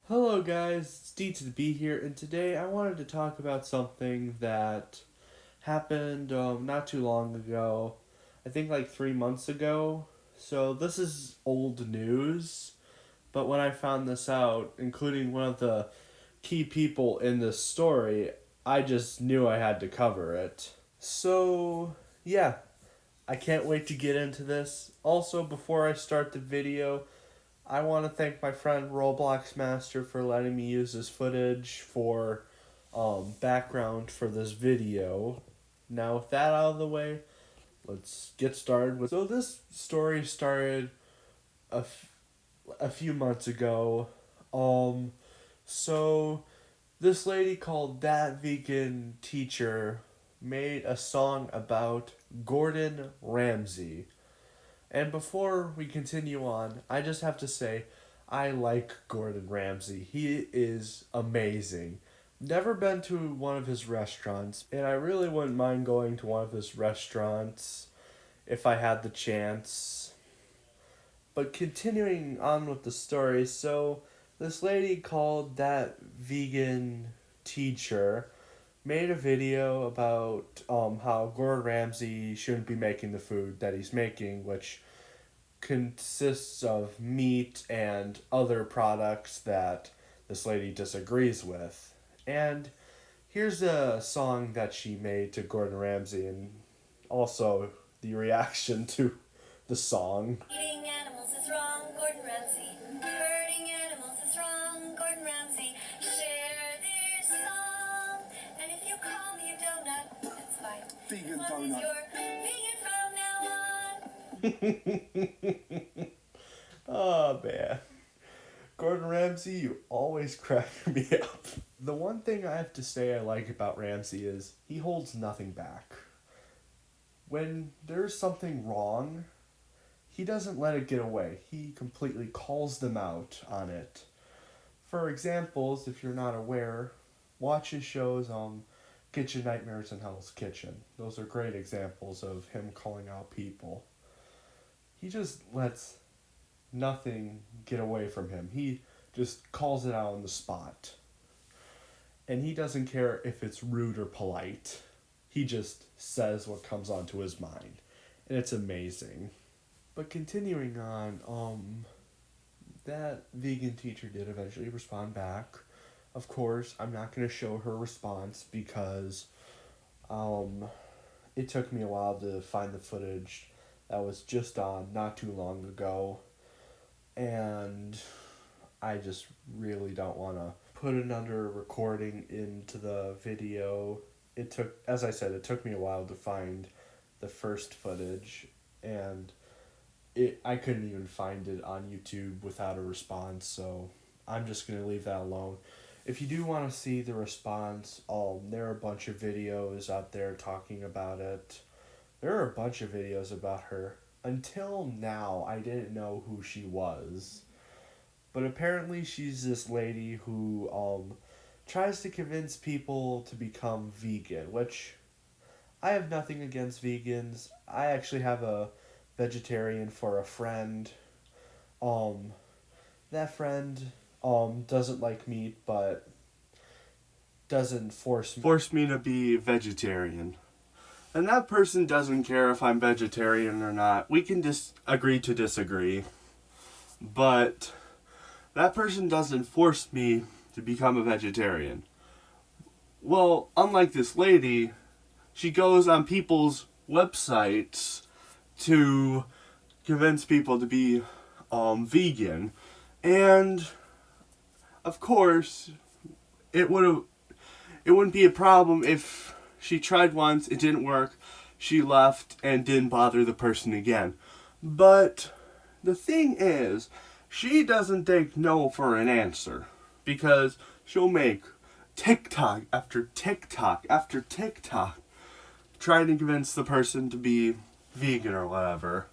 Hello guys, it's D to the B here, and today I wanted to talk about something that happened not too long ago. I think like 3 months ago. So this is old news, but when I found this out, including one of the key people in this story, I just knew I had to cover it. So yeah, I can't wait to get into this. Also, before I start the video, I want to thank my friend Roblox Master for letting me use this footage for background for this video. Now with that out of the way, let's get started with. So this story started a few months ago. So this lady called That Vegan Teacher made a song about Gordon Ramsay. And before we continue on, I just have to say, I like Gordon Ramsay. He is amazing. Never been to one of his restaurants, and I really wouldn't mind going to one of his restaurants if I had the chance. But continuing on with the story, so this lady called That Vegan Teacher made a video about how Gordon Ramsay shouldn't be making the food that he's making, which consists of meat and other products that this lady disagrees with. And here's a song that she made to Gordon Ramsay, and also the reaction to the song. Eating animals is wrong, Gordon Ramsay. Hurting animals is wrong, Gordon Ramsay. Share this song, and if you call me a donut, that's fine. Vegan as long donut. as you're vegan from now on. Oh man. Gordon Ramsay, you always crack me up. The one thing I have to say I like about Ramsay is he holds nothing back. When there's something wrong, he doesn't let it get away. He completely calls them out on it. For examples, if you're not aware, watch his shows on Kitchen Nightmares and Hell's Kitchen. Those are great examples of him calling out people. He just lets nothing get away from him. He just calls it out on the spot. And he doesn't care if it's rude or polite. He just says what comes onto his mind. And it's amazing. But continuing on, that vegan teacher did eventually respond back. Of course, I'm not going to show her response because it took me a while to find the footage that was just on not too long ago. And I just really don't want to put another recording into the video. It took, as I said, it took me a while to find the first footage, and I couldn't even find it on YouTube without a response, so I'm just going to leave that alone. If you do want to see the response, there are a bunch of videos out there talking about it. There are a bunch of videos about her. Until now, I didn't know who she was. But apparently she's this lady who tries to convince people to become vegan, which I have nothing against vegans. I actually have a vegetarian for a friend. That friend doesn't like meat, but doesn't force me to be vegetarian. And that person doesn't care if I'm vegetarian or not. We can just agree to disagree. But that person doesn't force me to become a vegetarian. Well, unlike this lady, she goes on people's websites to convince people to be vegan. And of course, it wouldn't be a problem if she tried once, it didn't work, she left and didn't bother the person again. But the thing is, she doesn't take no for an answer, because she'll make TikTok after TikTok after TikTok trying to convince the person to be vegan or whatever.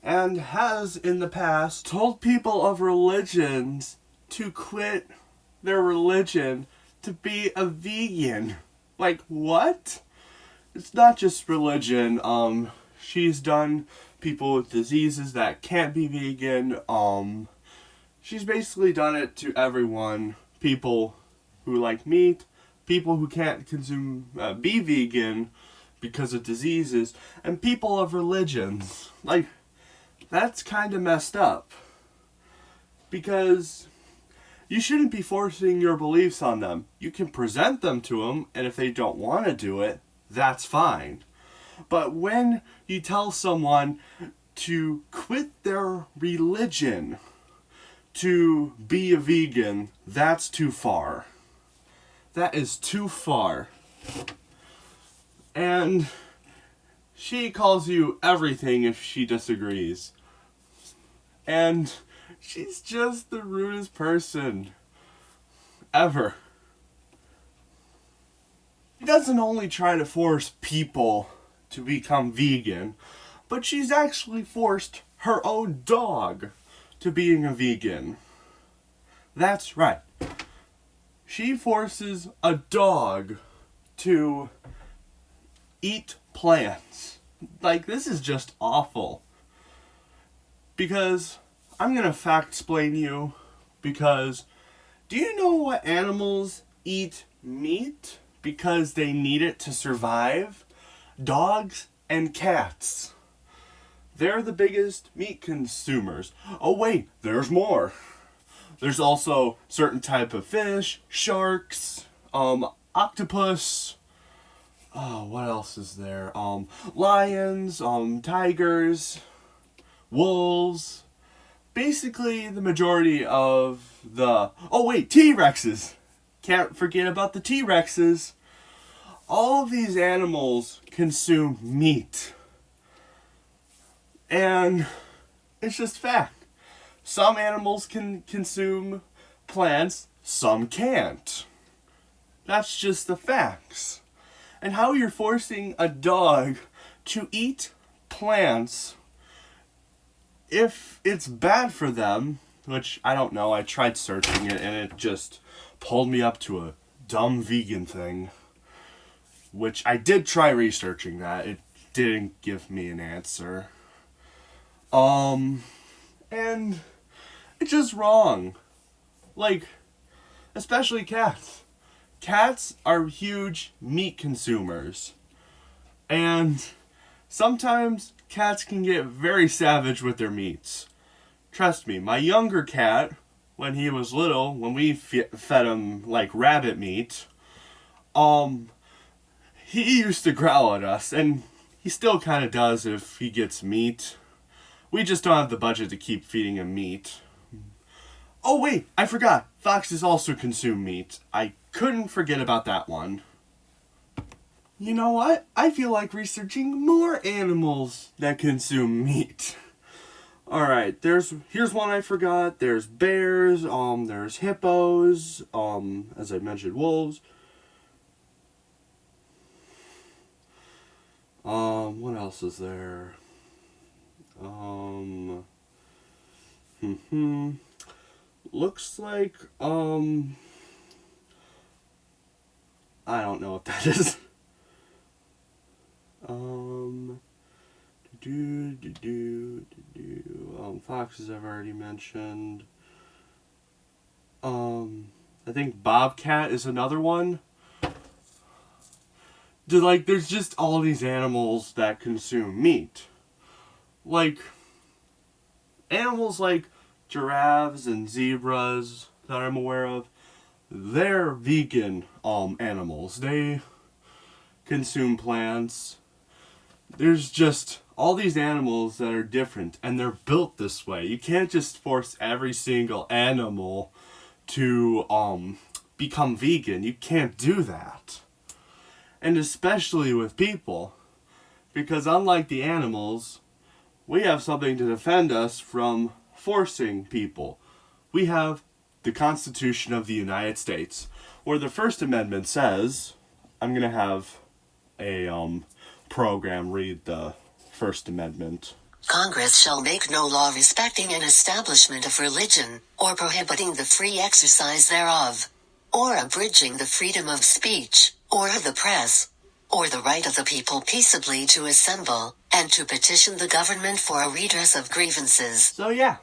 And has in the past told people of religions to quit their religion to be a vegan. Like, what? It's not just religion. She's done people with diseases that can't be vegan. She's basically done it to everyone. People who like meat, people who can't be vegan because of diseases, and people of religions. Like, that's kind of messed up. Because you shouldn't be forcing your beliefs on them. You can present them to them, and if they don't want to do it, that's fine. But when you tell someone to quit their religion to be a vegan, that's too far. That is too far. And she calls you everything if she disagrees. And she's just the rudest person ever. She doesn't only try to force people to become vegan, but she's actually forced her own dog to being a vegan. That's right. She forces a dog to eat plants. Like, this is just awful. Because I'm gonna fact explain you, because do you know what animals eat meat because they need it to survive? Dogs and cats. They're the biggest meat consumers. Oh wait, there's more. There's also certain type of fish, sharks, octopus. Oh, what else is there? Lions, tigers, wolves. Basically, the majority of the... Oh wait, T-Rexes! Can't forget about the T-Rexes. All of these animals consume meat. And it's just fact. Some animals can consume plants, some can't. That's just the facts. And how you're forcing a dog to eat plants if it's bad for them, which I don't know, I tried searching it and it just pulled me up to a dumb vegan thing, which I did try researching that. It didn't give me an answer. And it's just wrong. Like, especially cats. Cats are huge meat consumers. And sometimes cats can get very savage with their meats. Trust me, my younger cat, when he was little, when we fed him like rabbit meat, he used to growl at us, and he still kind of does if he gets meat. We just don't have the budget to keep feeding him meat. Oh wait, I forgot. Foxes also consume meat. I couldn't forget about that one. You know what? I feel like researching more animals that consume meat. Alright, here's one I forgot. There's bears, there's hippos, as I mentioned, wolves. What else is there? Looks like, I don't know what that is. Foxes I've already mentioned. I think bobcat is another one. There's just all these animals that consume meat. Like, animals like giraffes and zebras that I'm aware of, they're vegan animals. They consume plants. There's just all these animals that are different, and they're built this way. You can't just force every single animal to become vegan. You can't do that. And especially with people, because unlike the animals, we have something to defend us from forcing people. We have the Constitution of the United States, where the First Amendment says, I'm going to have a program read the First Amendment. Congress shall make no law respecting an establishment of religion, or prohibiting the free exercise thereof, or abridging the freedom of speech, or of the press, or the right of the people peaceably to assemble, and to petition the government for a redress of grievances. So yeah.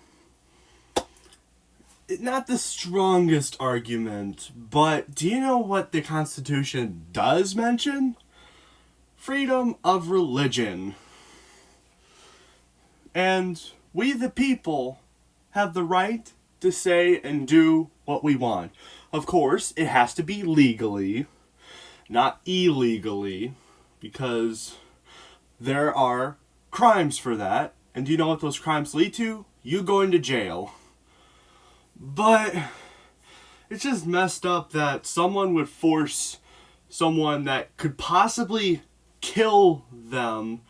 Not the strongest argument, but do you know what the Constitution does mention? Freedom of religion. And we the people have the right to say and do what we want. Of course, it has to be legally, not illegally, because there are crimes for that. And do you know what those crimes lead to? You going to jail. But it's just messed up that someone would force someone that could possibly kill them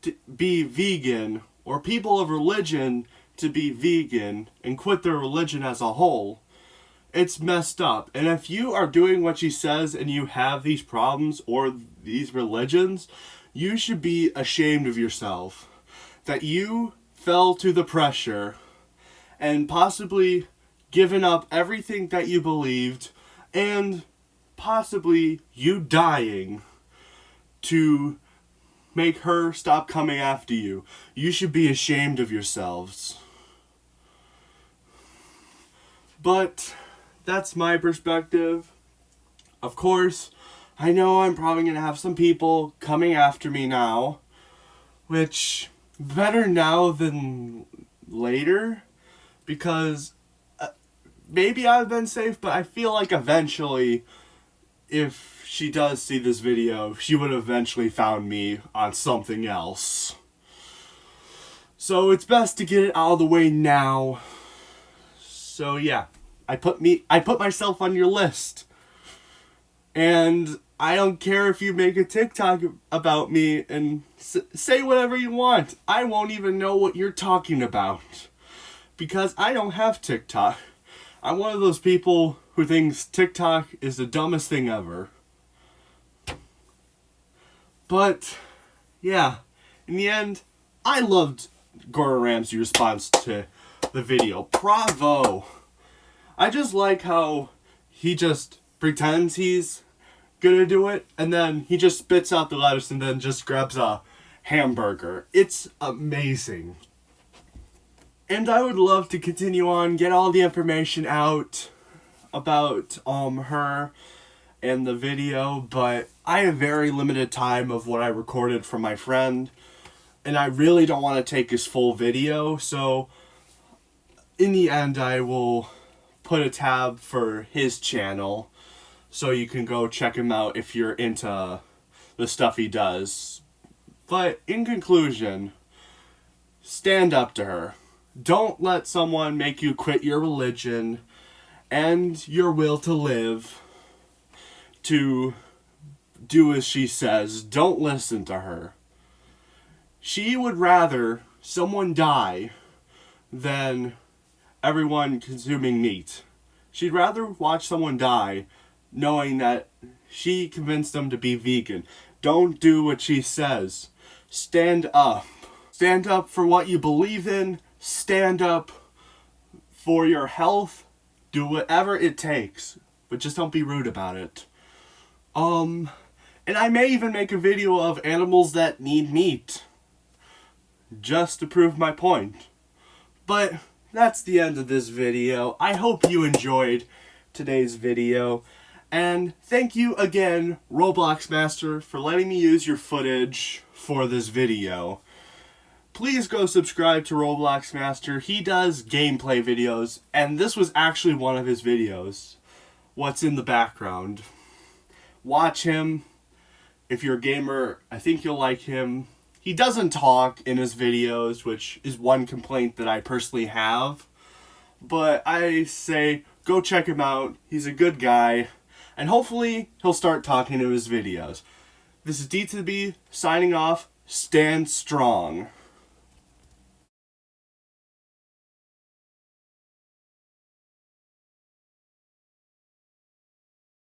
to be vegan, or people of religion to be vegan and quit their religion as a whole. It's messed up. And if you are doing what she says and you have these problems or these religions, you should be ashamed of yourself that you fell to the pressure and possibly given up everything that you believed, and possibly you dying to make her stop coming after you. You should be ashamed of yourselves. But that's my perspective. Of course, I know I'm probably going to have some people coming after me now, which better now than later, because maybe I've been safe, but I feel like eventually, if she does see this video, she would have eventually found me on something else. So it's best to get it out of the way now. So yeah, I put myself on your list. And I don't care if you make a TikTok about me and say whatever you want. I won't even know what you're talking about, because I don't have TikTok. I'm one of those people who thinks TikTok is the dumbest thing ever. But, yeah, in the end, I loved Gordon Ramsay's response to the video. Bravo! I just like how he just pretends he's gonna do it, and then he just spits out the lettuce and then just grabs a hamburger. It's amazing. And I would love to continue on, get all the information out about her and the video, but I have very limited time of what I recorded from my friend, and I really don't want to take his full video, so in the end I will put a tab for his channel so you can go check him out if you're into the stuff he does. But in conclusion, stand up to her. Don't let someone make you quit your religion and your will to live to do as she says. Don't listen to her. She would rather someone die than everyone consuming meat. She'd rather watch someone die knowing that she convinced them to be vegan. Don't do what she says. Stand up. Stand up for what you believe in. Stand up for your health. Do whatever it takes, but just don't be rude about it. And I may even make a video of animals that need meat, just to prove my point. But that's the end of this video. I hope you enjoyed today's video, and thank you again, Roblox Master, for letting me use your footage for this video. Please go subscribe to Roblox Master. He does gameplay videos, and this was actually one of his videos. What's in the background? Watch him. If you're a gamer, I think you'll like him. He doesn't talk in his videos, which is one complaint that I personally have. But I say, go check him out. He's a good guy. And hopefully, he'll start talking in his videos. This is D2B signing off. Stand strong.